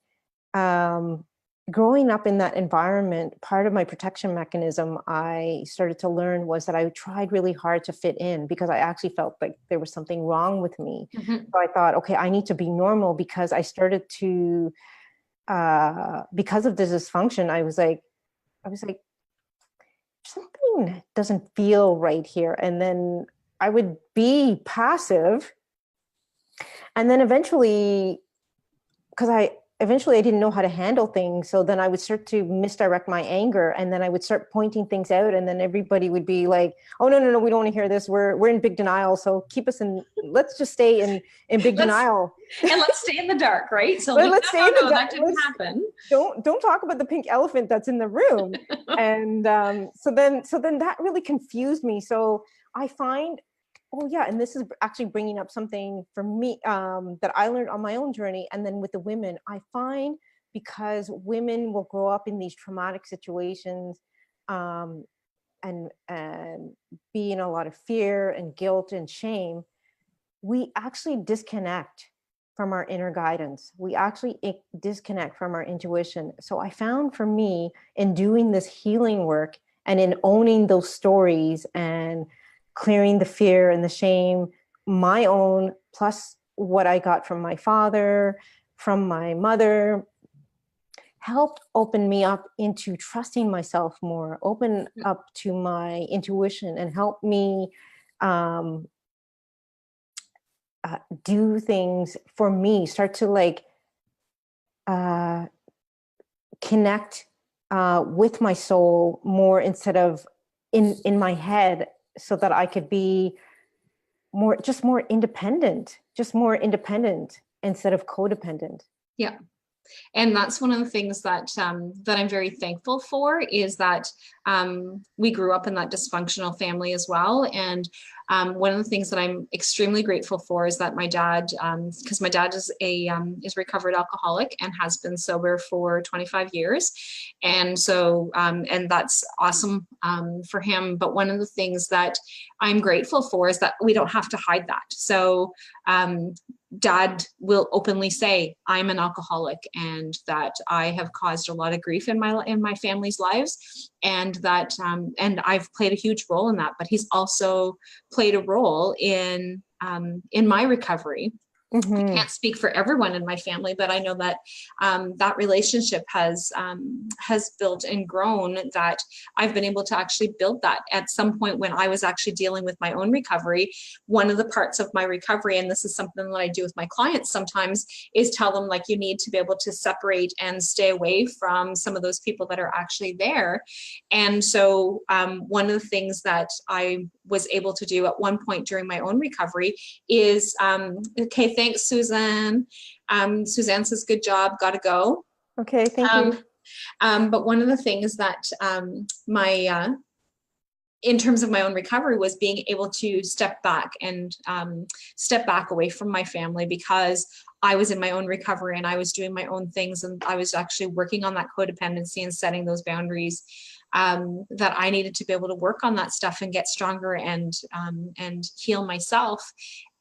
growing up in that environment, part of my protection mechanism I started to learn was that I tried really hard to fit in, because I actually felt like there was something wrong with me. So I thought, okay, I need to be normal, because I started to, because of this dysfunction, I was like, something doesn't feel right here. And then I would be passive. And then eventually I didn't know how to handle things. So then I would start to misdirect my anger, and then I would start pointing things out, and then everybody would be like, oh, no, we don't want to hear this. We're in big denial. So let's just stay in big denial. And let's stay in the dark, right? So let's stay in the dark. That didn't happen. Don't talk about the pink elephant that's in the room. And so then that really confused me. So I find, oh yeah, and this is actually bringing up something for me that I learned on my own journey. And then with the women, I find, because women will grow up in these traumatic situations and be in a lot of fear and guilt and shame, we actually disconnect from our inner guidance. We actually disconnect from our intuition. So I found, for me, in doing this healing work and in owning those stories and clearing the fear and the shame, my own, plus what I got from my father, from my mother, helped open me up into trusting myself more, open up to my intuition, and help me do things for me, start to connect with my soul more, instead of in my head, so that I could be more independent instead of codependent. Yeah. And that's one of the things that that I'm very thankful for, is that we grew up in that dysfunctional family as well. And one of the things that I'm extremely grateful for is that my dad, because my dad is a recovered alcoholic and has been sober for 25 years. And so, and that's awesome for him. But one of the things that I'm grateful for is that we don't have to hide that. So Dad will openly say, I'm an alcoholic, and that I have caused a lot of grief in my family's lives, and that and I've played a huge role in that. But he's also played a role in my recovery. Mm-hmm. I can't speak for everyone in my family, but I know that that relationship has built and grown, that I've been able to actually build that. At some point when I was actually dealing with my own recovery, one of the parts of my recovery, and this is something that I do with my clients sometimes, is tell them, like, you need to be able to separate and stay away from some of those people that are actually there. And so one of the things that I was able to do at one point during my own recovery is, okay, thanks, Suzanne. Suzanne says, good job, gotta go. Okay, thank you. But one of the things that in terms of my own recovery, was being able to step back and step back away from my family, because I was in my own recovery and I was doing my own things, and I was actually working on that codependency and setting those boundaries, that I needed to be able to work on that stuff and get stronger and heal myself.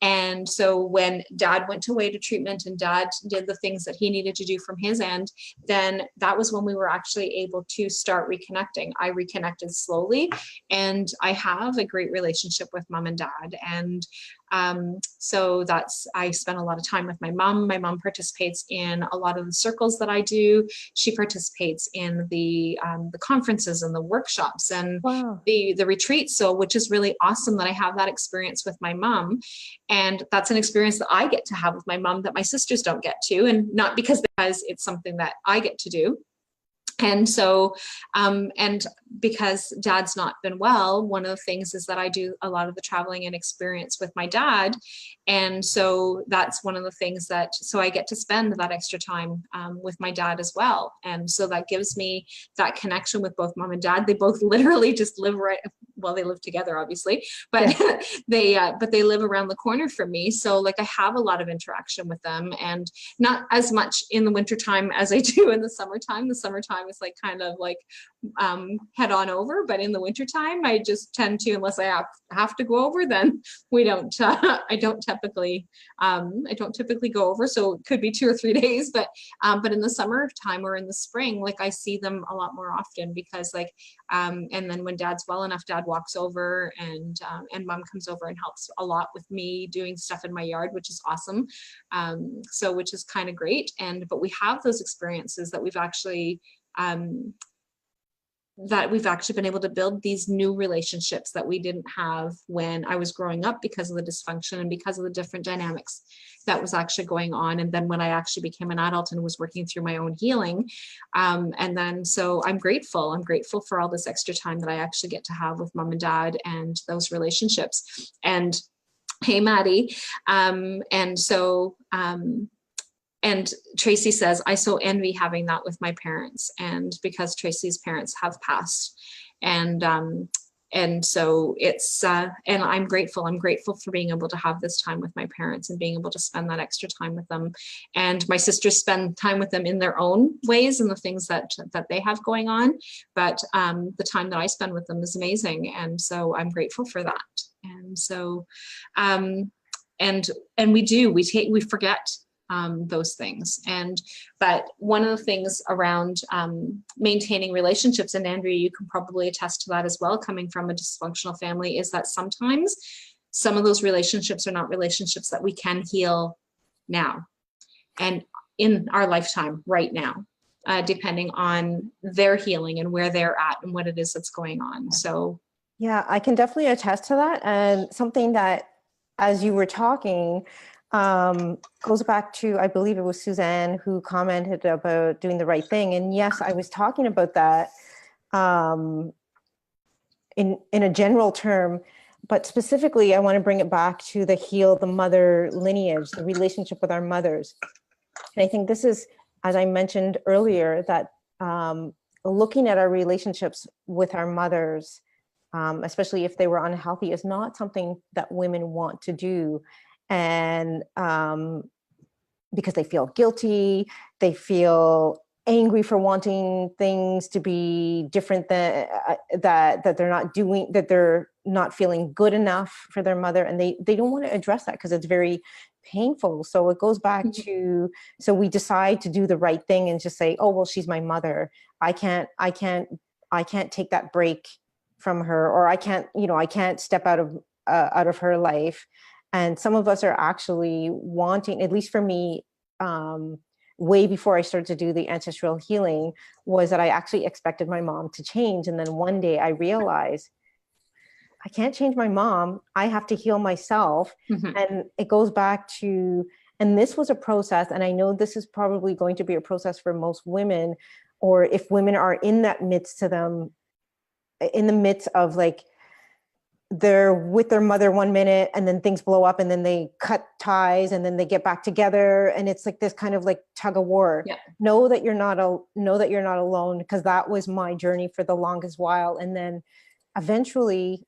And so when Dad went away to treatment and Dad did the things that he needed to do from his end, then that was when we were actually able to start reconnecting. I reconnected slowly, and I have a great relationship with Mom and Dad. And so I spent a lot of time with my mom. My mom participates in a lot of the circles that I do. She participates in the conferences and the workshops and wow. the retreats. So, which is really awesome that I have that experience with my mom. And that's an experience that I get to have with my mom that my sisters don't get to. And not because it's something that I get to do. And so, and because dad's not been well, one of the things is that I do a lot of the traveling and experience with my dad. And so that's one of the things that, so I get to spend that extra time with my dad as well. And so that gives me that connection with both mom and dad. They both literally just live right, well, they live together obviously, but but they live around the corner from me. So like I have a lot of interaction with them, and not as much in the wintertime as I do in the summertime. The summertime is like kind of like head on over, but in the wintertime I just tend to, unless I have to go over, then we don't I don't typically go over, so it could be 2 or 3 days, but in the summertime or in the spring, like I see them a lot more often, because like and then when dad's well enough, dad walks over, and mom comes over and helps a lot with me doing stuff in my yard, which is awesome. So which is kind of great. But we have those experiences that we've actually been able to build these new relationships that we didn't have when I was growing up, because of the dysfunction and because of the different dynamics that was actually going on. And then when I actually became an adult and was working through my own healing, and then so I'm grateful for all this extra time that I actually get to have with mom and dad and those relationships. And hey, Maddie, and Tracy says, I so envy having that with my parents, and because Tracy's parents have passed. And so it's, and I'm grateful for being able to have this time with my parents and being able to spend that extra time with them. And my sisters spend time with them in their own ways and the things that they have going on. But the time that I spend with them is amazing. And so I'm grateful for that. And so, and we forget those things. But one of the things around maintaining relationships, and Andrea, you can probably attest to that as well, coming from a dysfunctional family, is that sometimes some of those relationships are not relationships that we can heal now and in our lifetime right now, depending on their healing and where they're at and what it is that's going on. So yeah, I can definitely attest to that. And something that, as you were talking, goes back to, I believe it was Suzanne who commented about doing the right thing. And yes, I was talking about that in a general term, but specifically, I want to bring it back to the mother lineage, the relationship with our mothers. And I think this is, as I mentioned earlier, that looking at our relationships with our mothers, especially if they were unhealthy, is not something that women want to do. And because they feel guilty, they feel angry for wanting things to be different than that they're not doing, that they're not feeling good enough for their mother, and they don't want to address that because it's very painful. So it goes back to, so we decide to do the right thing and just say, oh well, she's my mother, I can't take that break from her, or I can't step out of her life. And some of us are actually wanting, at least for me, way before I started to do the ancestral healing, was that I actually expected my mom to change. And then one day I realized I can't change my mom. I have to heal myself. And it goes back to, and this was a process, and I know this is probably going to be a process for most women, or if women are in that midst to them, in the midst of like, they're with their mother one minute and then things blow up and then they cut ties and then they get back together. And it's like this kind of like tug of war. Yeah. Know that you're not alone, because that was my journey for the longest while. And then eventually,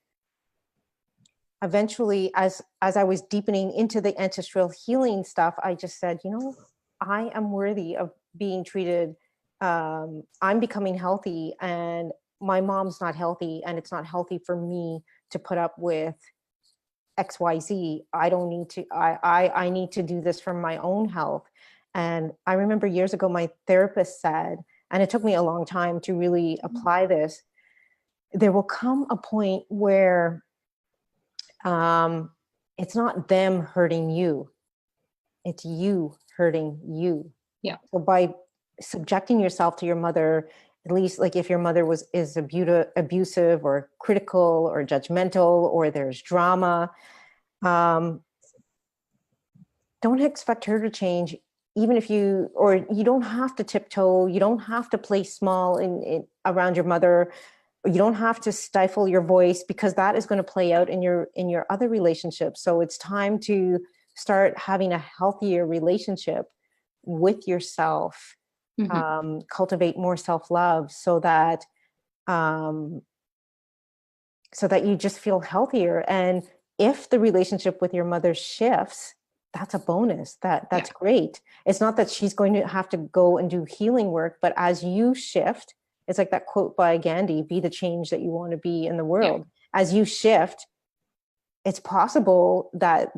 as I was deepening into the ancestral healing stuff, I just said, I am worthy of being treated. I'm becoming healthy, and my mom's not healthy, and it's not healthy for me to put up with XYZ. I don't need to, I need to do this for my own health. And I remember years ago, my therapist said, and it took me a long time to really apply this, there will come a point where it's not them hurting you, it's you hurting you. Yeah. So by subjecting yourself to your mother, at least like if your mother is abusive or critical or judgmental, or there's drama, don't expect her to change. even if you don't have to tiptoe, you don't have to play small around your mother, or you don't have to stifle your voice, because that is going to play out in your other relationships. So it's time to start having a healthier relationship with yourself. Cultivate more self-love, so that you just feel healthier. And if the relationship with your mother shifts, that's a bonus. That's great. It's not that she's going to have to go and do healing work, but as you shift, it's like that quote by Gandhi, be the change that you want to be in the world. As you shift, it's possible that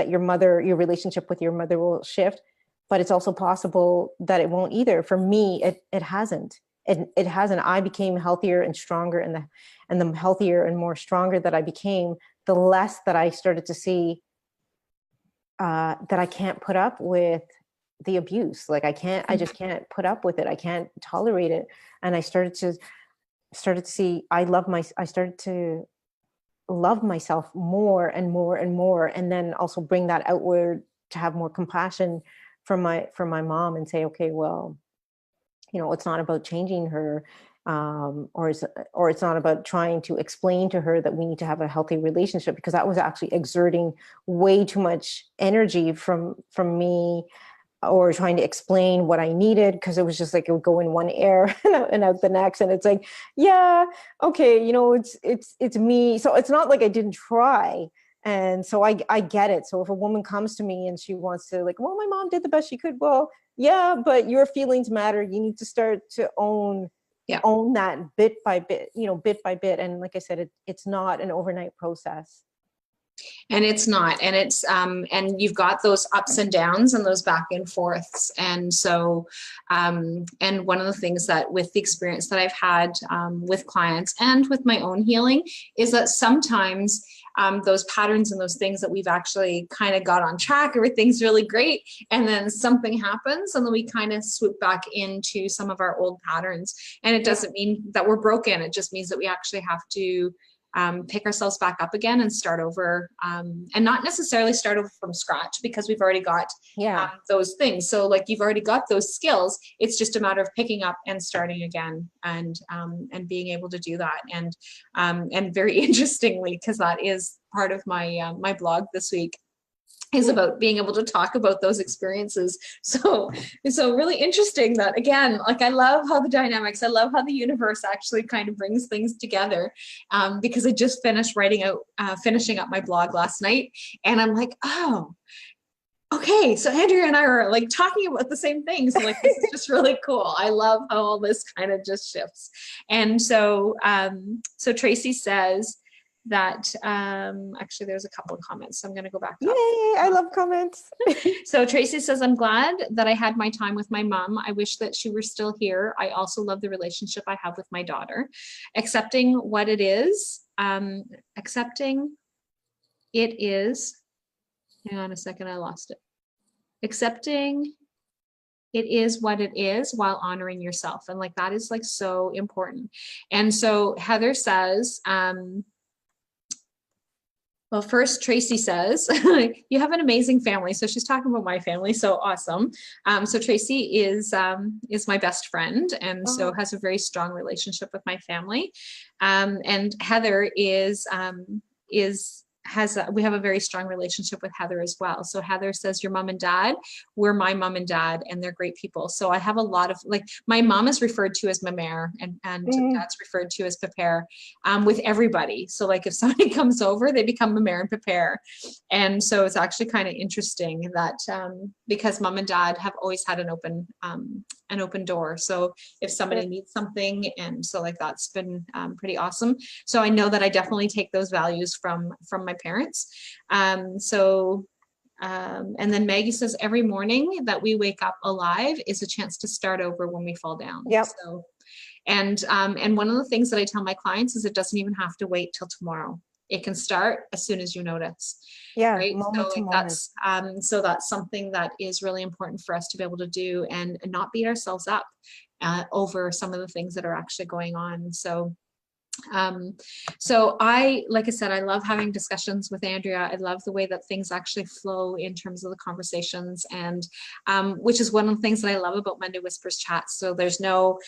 your relationship with your mother will shift, but it's also possible that it won't either. For me, it hasn't. It hasn't. I became healthier and stronger, and the healthier and more stronger that I became, the less that I started to see that I can't put up with the abuse. Like I just can't put up with it. I can't tolerate it. And I started to see, I started to love myself more and more and more. And then also bring that outward, to have more compassion for my mom, and say, okay, well, it's not about changing her, or it's not about trying to explain to her that we need to have a healthy relationship, because that was actually exerting way too much energy from me, or trying to explain what I needed, because it was just like it would go in one ear and out the next. And it's like, yeah, okay, it's me. So it's not like I didn't try. And so I get it. So if a woman comes to me and she wants to, like, well, my mom did the best she could. Well, yeah, but your feelings matter. You need to start to own that bit by bit, bit by bit. And like I said, it's not an overnight process. And it's not, and it's and you've got those ups and downs and those back and forths. And so and one of the things that, with the experience that I've had with clients and with my own healing, is that sometimes those patterns and those things that we've actually kind of got on track, everything's really great, and then something happens, and then we kind of swoop back into some of our old patterns. And it doesn't mean that we're broken. It just means that we actually have to pick ourselves back up again and start over, and not necessarily start over from scratch, because we've already got those things. So like, you've already got those skills. It's just a matter of picking up and starting again, and being able to do that. And very interestingly, because that is part of my my blog this week, is about being able to talk about those experiences. So really interesting that, again, like, I love how I love how the universe actually kind of brings things together, because I just finished finishing up my blog last night, and I'm like, oh, okay, so Andrea and I are like talking about the same thing. So like, this is just really cool. I love how all this kind of just shifts. And so so Tracy says that actually there's a couple of comments, so I'm going to go back up. Yay, I love comments. So Tracy says, I'm glad that I had my time with my mom. I wish that she were still here. I also love the relationship I have with my daughter. Accepting what it is, accepting it is, hang on a second, I lost it. Accepting it is what it is while honoring yourself. And like, that is like so important. And so Heather says, well, first, Tracy says, you have an amazing family. So she's talking about my family. So awesome. So Tracy is my best friend, and so has a very strong relationship with my family. And Heather we have a very strong relationship with Heather as well. So Heather says, your mom and dad, we're my mom and dad, and they're great people. So I have a lot of, like, my mom is referred to as ma mère, and dad's referred to as pépère, with everybody. So like, if somebody comes over, they become ma mère and pépère. And so it's actually kind of interesting that because mom and dad have always had an open door. So if somebody needs something, and so like, that's been pretty awesome. So I know that I definitely take those values from my parents. And then Maggie says, every morning that we wake up alive is a chance to start over when we fall down. Yep. So, and one of the things that I tell my clients is, it doesn't even have to wait till tomorrow. It can start as soon as you notice. Yeah. Right. Moment So to moment. so that's something that is really important for us to be able to do, and not beat ourselves up over some of the things that are actually going on. So So like I said, I love having discussions with Andrea. I love the way that things actually flow in terms of the conversations, and which is one of the things that I love about Monday Whispers chats. So there's no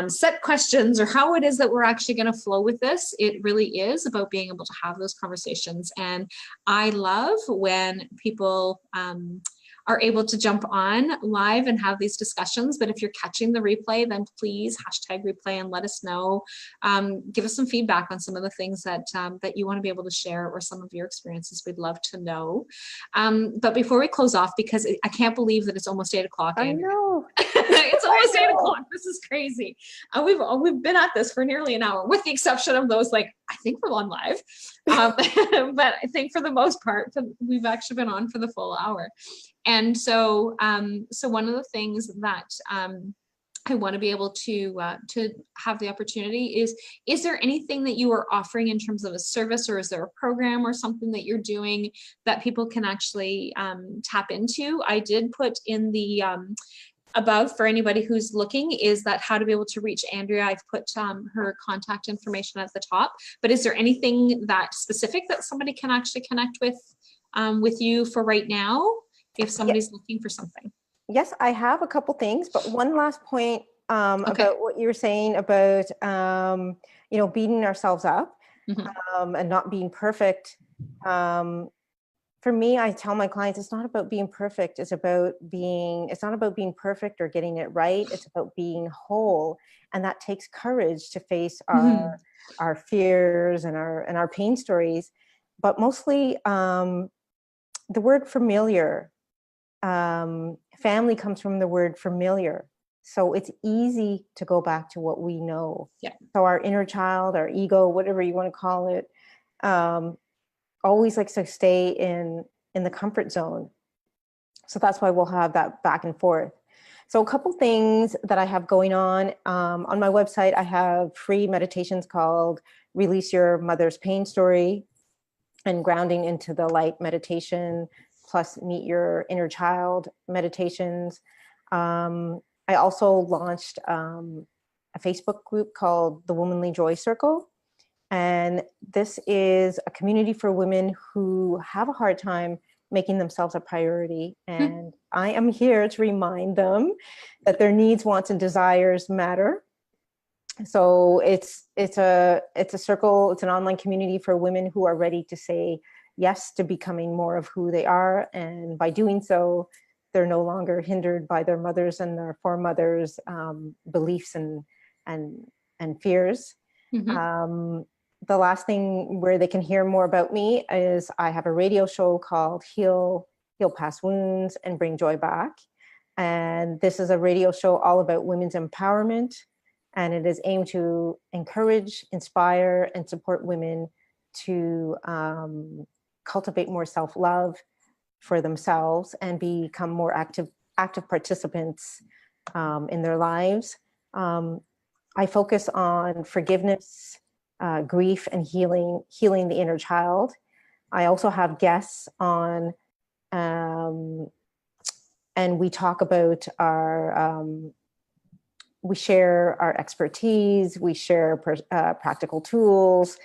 set questions or how it is that we're actually going to flow with this. It really is about being able to have those conversations. And I love when people are able to jump on live and have these discussions. But if you're catching the replay, then please hashtag replay and let us know. Give us some feedback on some of the things that that you want to be able to share, or some of your experiences. We'd love to know. But before we close off, because I can't believe that it's almost 8 o'clock. I know. It's almost 8 o'clock. This is crazy. We've been at this for nearly an hour, with the exception of those, like, I think we're on live. But I think for the most part, we've actually been on for the full hour. And so, so one of the things that I want to be able to have the opportunity is there anything that you are offering in terms of a service, or is there a program or something that you're doing that people can actually tap into? I did put in the above, for anybody who's looking, is that how to be able to reach Andrea. I've put her contact information at the top, but is there anything that specific that somebody can actually connect with you for right now, if somebody's looking for something? Yes, I have a couple things, but one last point about what you were saying about, you know, beating ourselves up and not being perfect. For me, I tell my clients, it's not about being perfect. It's not about being perfect or getting it right. It's about being whole. And that takes courage to face our fears and our pain stories. But mostly the word familiar, family comes from the word familiar. So it's easy to go back to what we know. Yeah. So our inner child, our ego, whatever you want to call it, always likes to stay in the comfort zone. So that's why we'll have that back and forth. So a couple things that I have going on my website, I have free meditations called Release Your Mother's Pain Story and Grounding into the Light meditation, plus Meet Your Inner Child meditations. I also launched a Facebook group called the Womanly Joy Circle. And this is a community for women who have a hard time making themselves a priority. And I am here to remind them that their needs, wants, and desires matter. So it's a circle, it's an online community for women who are ready to say yes to becoming more of who they are. And by doing so, they're no longer hindered by their mothers and their foremothers' beliefs and fears. The last thing where they can hear more about me is I have a radio show called Heal Past Wounds and Bring Joy Back. And this is a radio show all about women's empowerment. And it is aimed to encourage, inspire, and support women to cultivate more self-love for themselves and become more active participants in their lives. I focus on forgiveness, grief, and healing the inner child. I also have guests on, and we talk about we share our expertise, we share practical tools,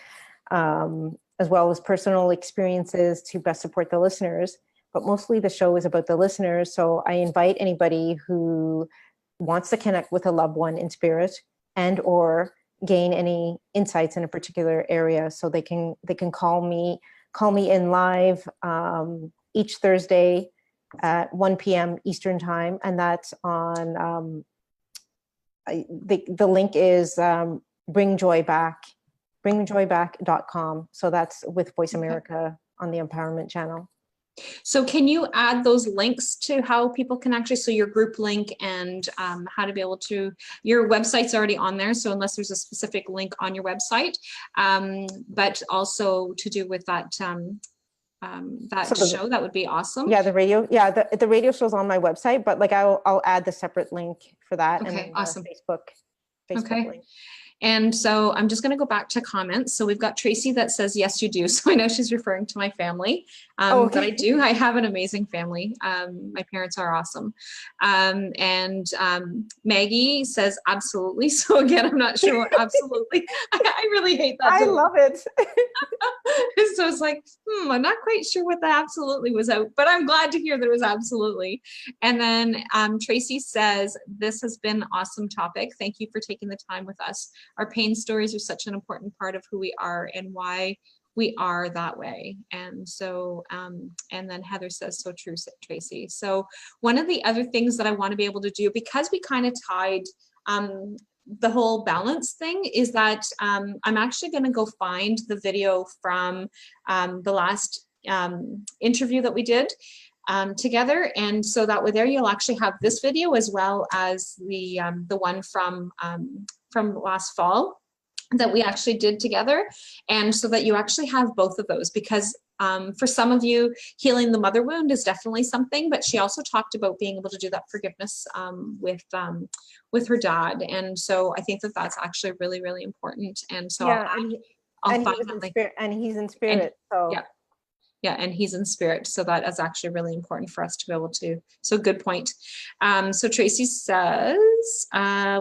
as well as personal experiences to best support the listeners. But mostly the show is about the listeners. So I invite anybody who wants to connect with a loved one in spirit and or gain any insights in a particular area, so they can call me in live each Thursday at 1 p.m. Eastern time, and that's on the link is bringjoyback.com. So that's with Voice America on the Empowerment Channel. So can you add those links to how people can actually, so your group link and how to be able to, your website's already on there, so unless there's a specific link on your website, but also to do with that show, that would be awesome. Yeah, the radio show's on my website, but like I'll add the separate link for that. Okay, and awesome. Facebook okay. link. And so I'm just going to go back to comments. So we've got Tracy that says, yes, you do. So I know she's referring to my family. But I do. I have an amazing family. My parents are awesome. Maggie says, absolutely. So again, I'm not sure what absolutely. I really hate that. I love it. So it's like, I'm not quite sure what the absolutely was out, but I'm glad to hear that it was absolutely. And then Tracy says, this has been an awesome topic. Thank you for taking the time with us. Our pain stories are such an important part of who we are and why we are that way. And so, and then Heather says, so true, Tracy. So one of the other things that I want to be able to do, because we kind of tied the whole balance thing, is that I'm actually going to go find the video from the last interview that we did together. And so that way there, you'll actually have this video as well as the one from last fall that we actually did together. And so that you actually have both of those, because for some of you, healing the mother wound is definitely something, but she also talked about being able to do that forgiveness with her dad. And so I think that that's actually really, really important. And so yeah, I'll find that link. And he's in spirit. So yeah. Yeah, and he's in spirit. So that is actually really important for us to be able to. So good point. So Tracy says,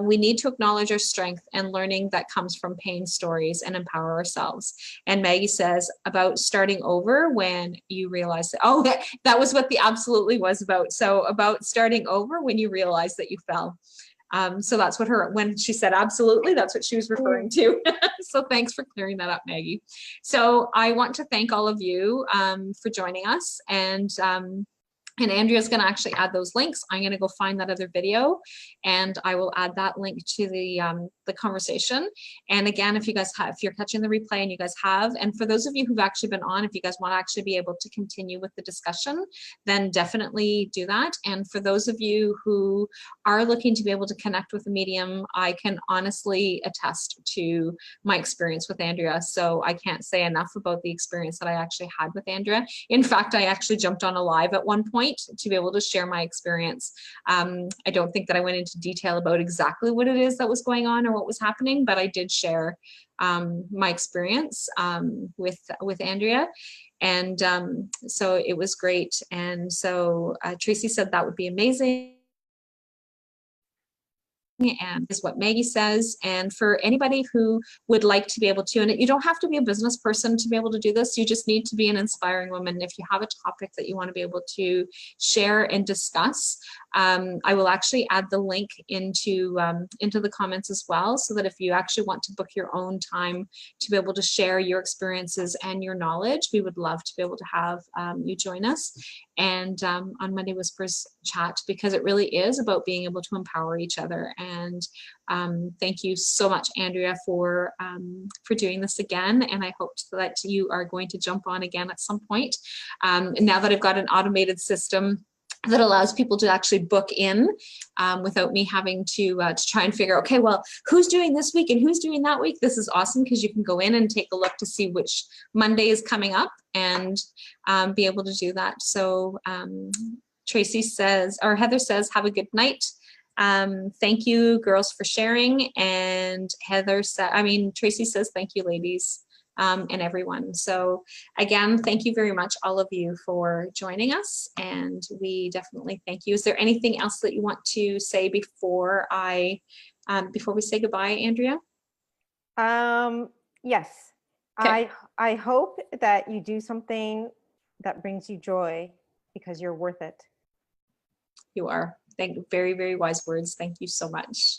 we need to acknowledge our strength and learning that comes from pain stories and empower ourselves. And Maggie says about starting over when you realize that, oh, that was what the absolutely was about. So about starting over when you realize that you fell. So that's what when she said absolutely, that's what she was referring to. So thanks for clearing that up, Maggie. So I want to thank all of you for joining us, and Andrea's going to actually add those links. I'm going to go find that other video, and I will add that link to the conversation. And again, if you guys have, if you're catching the replay and you guys have, and for those of you who've actually been on, if you guys want to actually be able to continue with the discussion, then definitely do that. And for those of you who are looking to be able to connect with the medium, I can honestly attest to my experience with Andrea. So I can't say enough about the experience that I actually had with Andrea. In fact, I actually jumped on a live at one point to be able to share my experience. I don't think that I went into detail about exactly what it is that was going on or what was happening, but I did share my experience with Andrea. And so it was great. And so Tracy said that would be amazing. And is what Maggie says. And for anybody who would like to be able to, and you don't have to be a business person to be able to do this, you just need to be an inspiring woman. If you have a topic that you want to be able to share and discuss, I will actually add the link into the comments as well, so that if you actually want to book your own time to be able to share your experiences and your knowledge, we would love to be able to have you join us. And on Monday Whispers chat, because it really is about being able to empower each other. And thank you so much, Andrea, for doing this again. And I hope that you are going to jump on again at some point. And now that I've got an automated system that allows people to actually book in without me having to try and figure, okay, well, who's doing this week and who's doing that week? This is awesome, because you can go in and take a look to see which Monday is coming up and be able to do that. So Tracy says, or Heather says, have a good night. Thank you, girls, for sharing. And Heather said, Tracy says, thank you, ladies. And everyone. So again, thank you very much, all of you, for joining us, and we definitely thank you. Is there anything else that you want to say before we say goodbye, Andrea? Yes. Okay. I hope that you do something that brings you joy, because you're worth it. You are. Thank you. Very, very wise words. Thank you so much.